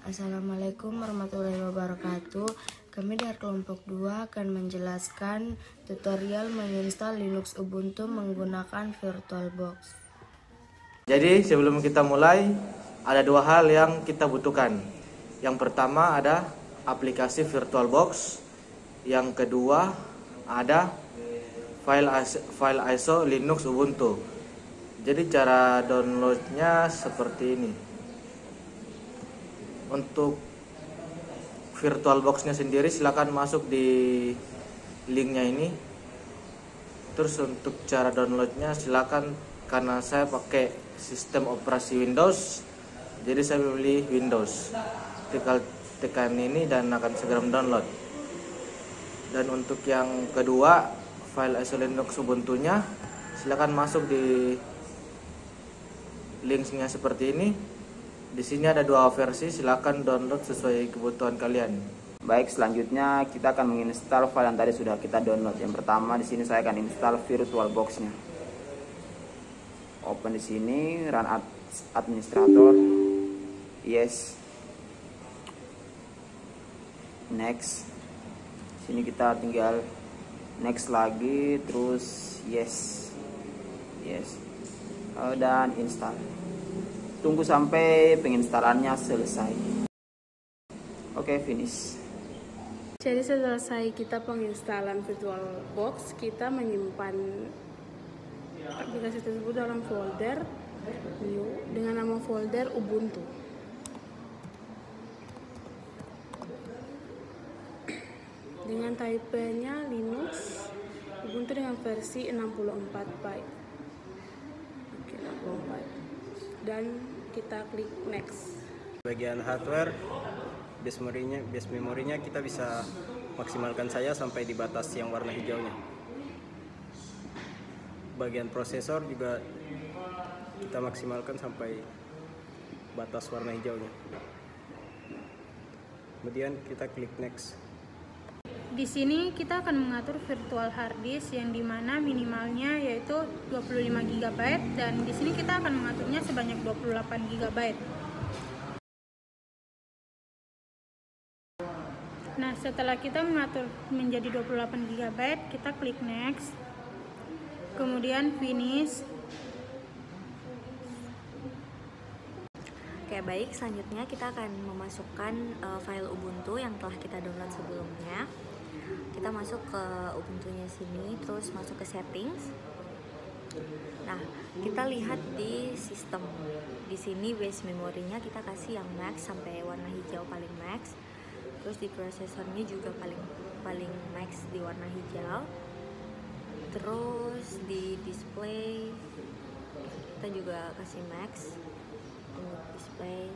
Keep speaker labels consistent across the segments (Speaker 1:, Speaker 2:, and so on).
Speaker 1: Assalamualaikum warahmatullahi wabarakatuh. Kami dari kelompok 2 akan menjelaskan tutorial menginstal Linux Ubuntu menggunakan VirtualBox.
Speaker 2: Jadi sebelum kita mulai, ada dua hal yang kita butuhkan. Yang pertama ada aplikasi VirtualBox. Yang kedua ada file ISO Linux Ubuntu. Jadi cara downloadnya seperti ini. Untuk VirtualBox-nya sendiri silakan masuk di linknya ini. Terus untuk cara downloadnya silakan, karena saya pakai sistem operasi Windows, jadi saya pilih Windows. Tekan ini dan akan segera mendownload. Dan untuk yang kedua, file ISO Linux Ubuntu-nya silakan masuk di linknya seperti ini. Di sini ada dua versi, silakan download sesuai kebutuhan kalian.
Speaker 3: Baik, selanjutnya kita akan menginstal file yang tadi sudah kita download. Yang pertama di sini saya akan install VirtualBox-nya. Open di sini, run as administrator. Yes. Next. Sini kita tinggal next lagi, terus yes. Yes. Dan install. Tunggu sampai penginstalannya selesai. Oke, finish.
Speaker 4: Jadi selesai kita penginstalan VirtualBox, kita menyimpan aplikasi tersebut dalam folder new dengan nama folder Ubuntu. Dengan type-nya Linux Ubuntu dengan versi 64 byte. Oke, 64. Dan kita klik next.
Speaker 5: Bagian hardware, base memorinya kita bisa maksimalkan saja sampai di batas yang warna hijaunya. Bagian prosesor juga kita maksimalkan sampai batas warna hijaunya. Kemudian kita klik next.
Speaker 6: Di sini kita akan mengatur virtual hard disk yang dimana minimalnya yaitu 25 GB dan di sini kita akan mengaturnya sebanyak 28 GB. Nah, setelah kita mengatur menjadi 28 GB, kita klik next. Kemudian finish.
Speaker 7: Oke, baik, selanjutnya kita akan memasukkan file Ubuntu yang telah kita download sebelumnya. Kita masuk ke Ubuntu-nya sini, terus masuk ke settings. Nah, kita lihat di sistem. Di sini base memorinya kita kasih yang max sampai warna hijau paling max. Terus di prosesornya juga paling max di warna hijau. Terus di display kita juga kasih max untuk display.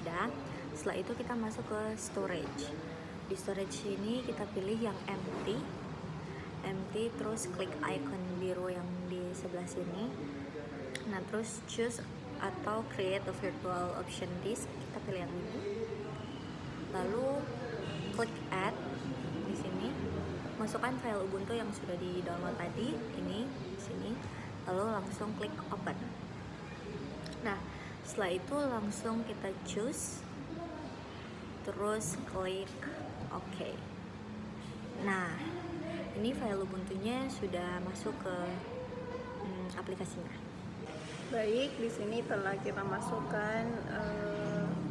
Speaker 7: Dan setelah itu kita masuk ke storage. Di storage ini kita pilih yang empty, terus klik icon biru yang di sebelah sini. Nah, terus choose atau create a virtual option disk, kita pilih yang ini. Lalu klik add di sini, masukkan file Ubuntu yang sudah di download tadi, ini di sini. Lalu langsung klik open. Nah, setelah itu langsung kita choose, terus klik OK. Nah, ini file Ubuntu-nya sudah masuk ke aplikasinya.
Speaker 4: Baik, di sini telah kita masukkan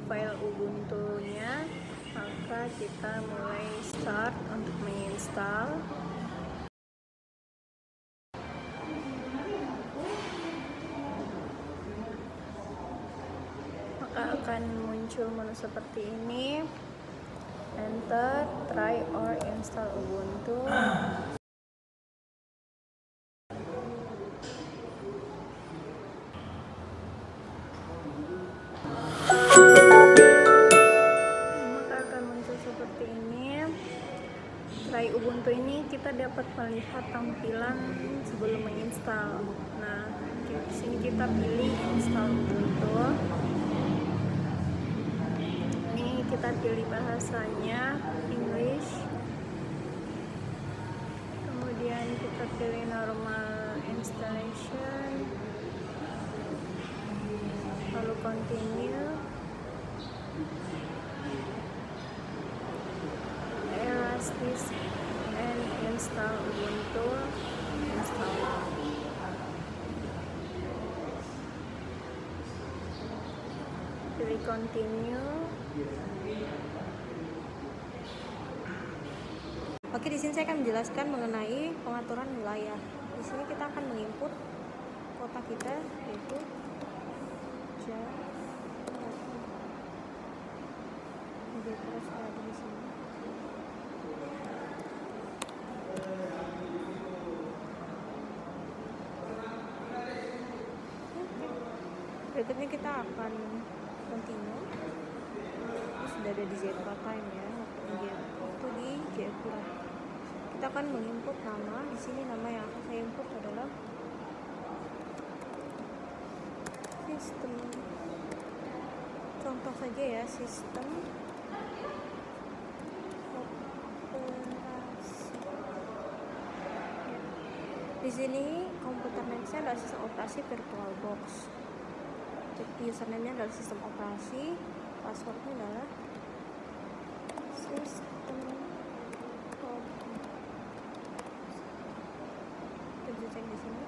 Speaker 4: file Ubuntu-nya, maka kita mulai start untuk menginstal. Maka akan muncul menu seperti ini. Enter, try or install Ubuntu. Maka akan muncul seperti ini. Try Ubuntu ini kita dapat melihat tampilan sebelum menginstal. Nah, di sini kita pilih install Ubuntu. Kita pilih bahasanya English, kemudian kita pilih normal installation, continue, erase this and install Ubuntu, install. Pilih continue.
Speaker 7: Oke, di sini saya akan menjelaskan mengenai pengaturan wilayah. Di sini kita akan menginput kota kita, yaitu Jakarta. Terus ada di sini. Berikutnya kita akan continue. Sudah ada di Jakarta ya, waktu di Jayapura. Kita akan menginput nama. Di sini nama yang akan saya input adalah sistem. Contoh saja ya, sistem operasi. Di sini komputer name-nya adalah sistem operasi VirtualBox. Username-nya adalah sistem operasi. Password-nya adalah sistem operasi. Kita bisa cek di sini.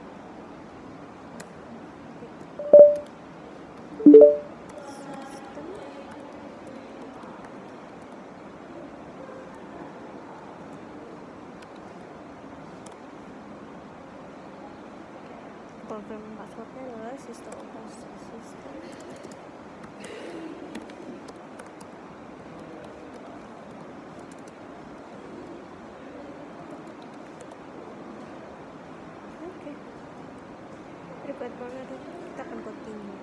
Speaker 7: Confirm passwordnya adalah sistem operasi. Oke. Berikutnya kita akan continue.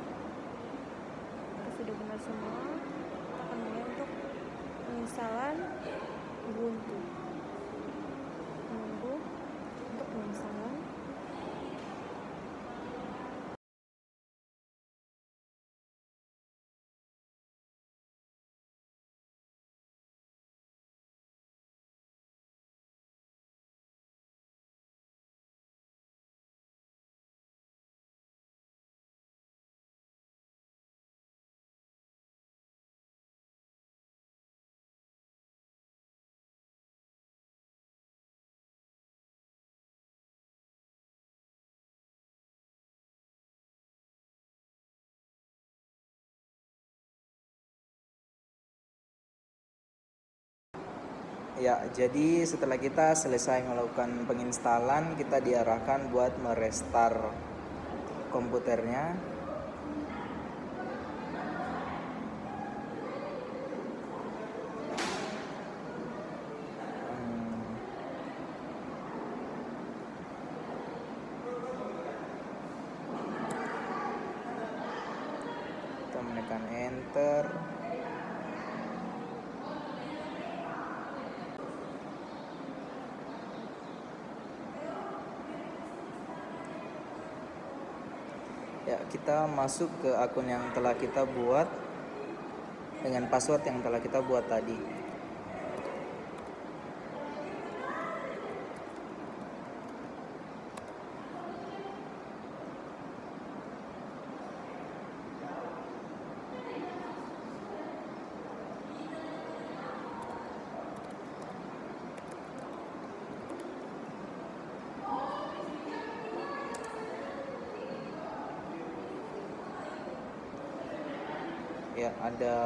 Speaker 7: Kita sudah benar semua. Kita akan mulai untuk penginstalan Ubuntu. Menunggu untuk penginstalan.
Speaker 3: Ya, jadi setelah kita selesai melakukan penginstalan, kita diarahkan buat merestart komputernya. Kita menekan enter. Ya, kita masuk ke akun yang telah kita buat dengan password yang telah kita buat tadi. Ya, ada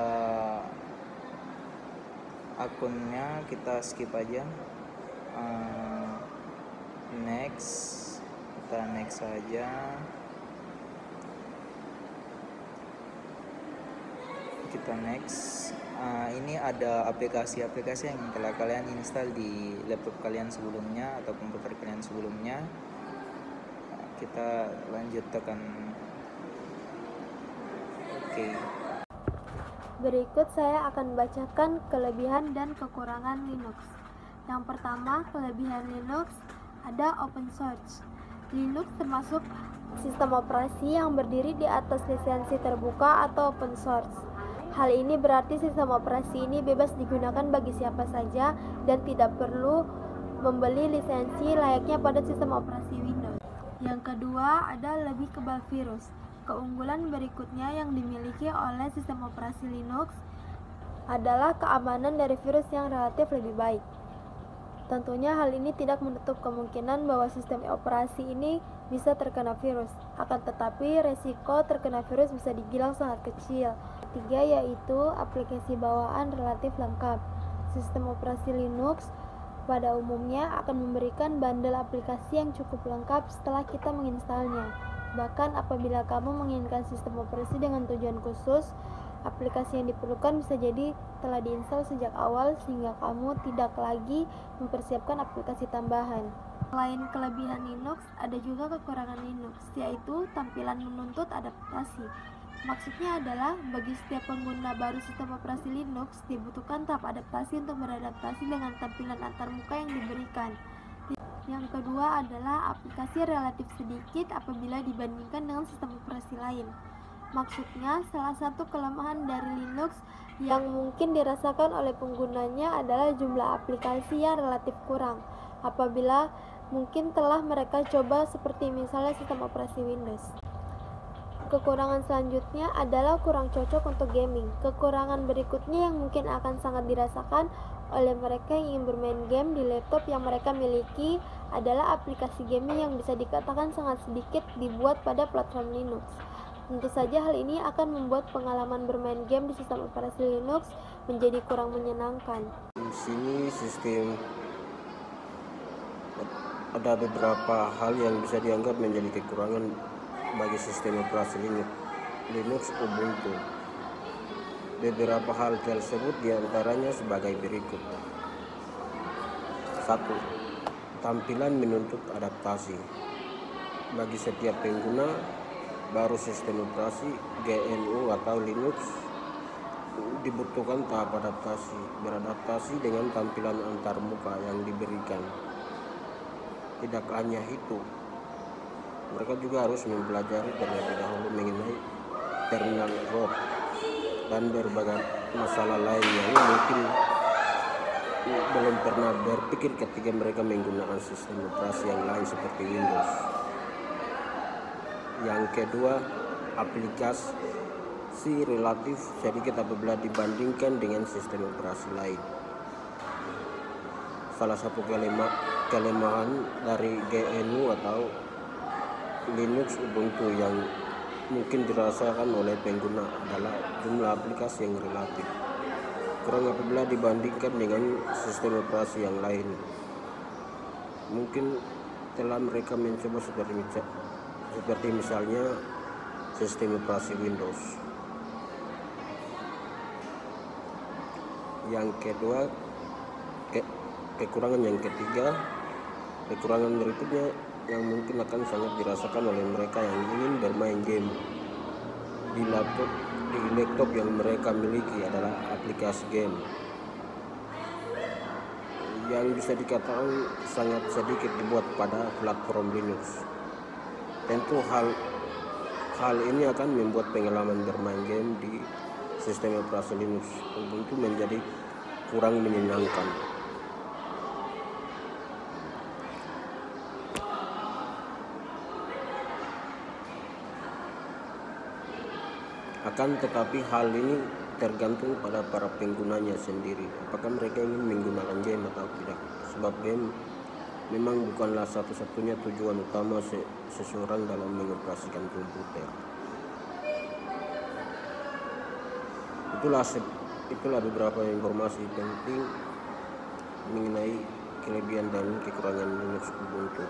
Speaker 3: akunnya, kita skip aja. Next, kita next saja. Kita next. Ini ada aplikasi-aplikasi yang telah kalian install di laptop kalian sebelumnya atau komputer kalian sebelumnya. Kita lanjut tekan oke.
Speaker 8: Berikut saya akan membacakan kelebihan dan kekurangan Linux. Yang pertama, kelebihan Linux ada open source. Linux termasuk sistem operasi yang berdiri di atas lisensi terbuka atau open source. Hal ini berarti sistem operasi ini bebas digunakan bagi siapa saja dan tidak perlu membeli lisensi layaknya pada sistem operasi Windows. Yang kedua, ada lebih kebal virus. Keunggulan berikutnya yang dimiliki oleh sistem operasi Linux adalah keamanan dari virus yang relatif lebih baik. Tentunya hal ini tidak menutup kemungkinan bahwa sistem operasi ini bisa terkena virus, akan tetapi resiko terkena virus bisa dibilang sangat kecil. Ketiga yaitu aplikasi bawaan relatif lengkap. Sistem operasi Linux pada umumnya akan memberikan bundle aplikasi yang cukup lengkap setelah kita menginstalnya. Bahkan apabila kamu menginginkan sistem operasi dengan tujuan khusus, aplikasi yang diperlukan bisa jadi telah diinstal sejak awal sehingga kamu tidak lagi mempersiapkan aplikasi tambahan. Selain kelebihan Linux, ada juga kekurangan Linux, yaitu tampilan menuntut adaptasi. Maksudnya adalah bagi setiap pengguna baru sistem operasi Linux dibutuhkan tahap adaptasi untuk beradaptasi dengan tampilan antarmuka yang diberikan. Yang kedua adalah aplikasi relatif sedikit apabila dibandingkan dengan sistem operasi lain. Maksudnya, salah satu kelemahan dari Linux yang mungkin dirasakan oleh penggunanya adalah jumlah aplikasi yang relatif kurang apabila mungkin telah mereka coba seperti misalnya sistem operasi Windows. Kekurangan selanjutnya adalah kurang cocok untuk gaming. Kekurangan berikutnya yang mungkin akan sangat dirasakan oleh mereka yang ingin bermain game di laptop yang mereka miliki adalah aplikasi gaming yang bisa dikatakan sangat sedikit dibuat pada platform Linux. Tentu saja hal ini akan membuat pengalaman bermain game di sistem operasi Linux menjadi kurang menyenangkan.
Speaker 9: Di sini sistem ada beberapa hal yang bisa dianggap menjadi kekurangan bagi sistem operasi Linux Ubuntu. Beberapa hal tersebut diantaranya sebagai berikut. 1. Tampilan menuntut adaptasi. Bagi setiap pengguna baru sistem operasi GNU atau Linux dibutuhkan tahap adaptasi, beradaptasi dengan tampilan antarmuka yang diberikan. Tidak hanya itu, mereka juga harus mempelajari terlebih dahulu mengenai terminal root dan berbagai masalah lainnya yang mungkin belum pernah berpikir ketika mereka menggunakan sistem operasi yang lain seperti Windows. Yang kedua, aplikasi relatif sedikit apabila dibandingkan dengan sistem operasi lain. Salah satu kelemahan dari GNU atau Linux Ubuntu yang mungkin dirasakan oleh pengguna adalah jumlah aplikasi yang relatif kurang apabila dibandingkan dengan sistem operasi yang lain. Mungkin telah mereka mencoba seperti misalnya sistem operasi Windows. Yang kedua, kekurangan yang ketiga, kekurangan berikutnya yang mungkin akan sangat dirasakan oleh mereka yang ingin bermain game di laptop yang mereka miliki adalah aplikasi game yang bisa dikatakan sangat sedikit dibuat pada platform Linux. Tentu hal ini akan membuat pengalaman bermain game di sistem operasi Linux Ubuntu menjadi kurang menyenangkan. Akan tetapi hal ini tergantung pada para penggunanya sendiri, apakah mereka ingin menggunakan game atau tidak, sebab game memang bukanlah satu-satunya tujuan utama seseorang dalam mengoperasikan komputer. Itulah beberapa informasi penting mengenai kelebihan dan kekurangan Linux Ubuntu.